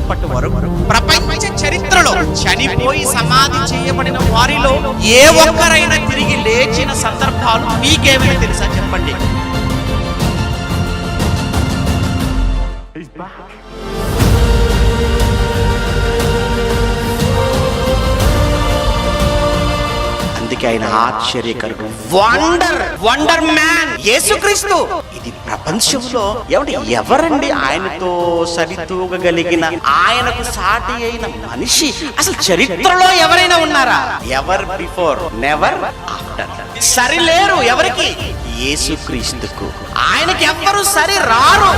ఇప్పటి వరకు ప్రపంచ చరిత్రలో చనిపోయి సమాధి చేయబడిన వారిలో ఏ ఒక్కరైనా తిరిగి లేచిన సందర్భాలు మీకేమైనా తెలుసా చెప్పండి. అందుకే ఆయన ఆశ్చర్యకరుడు, వండర్ మ్యాన్ యేసుక్రీస్తు. ఇది ప్రపంచంలో ఎవరండి ఆయనతో సరితూగగలిగిన, ఆయనకు సాటి అయిన మనిషి అసలు చరిత్రలో ఎవరైనా ఉన్నారా? Ever before never after. Sarileru ఎవరికి? యేసుక్రీస్తుకు. ఆయనకి ఎవ్వరు సరి రారు.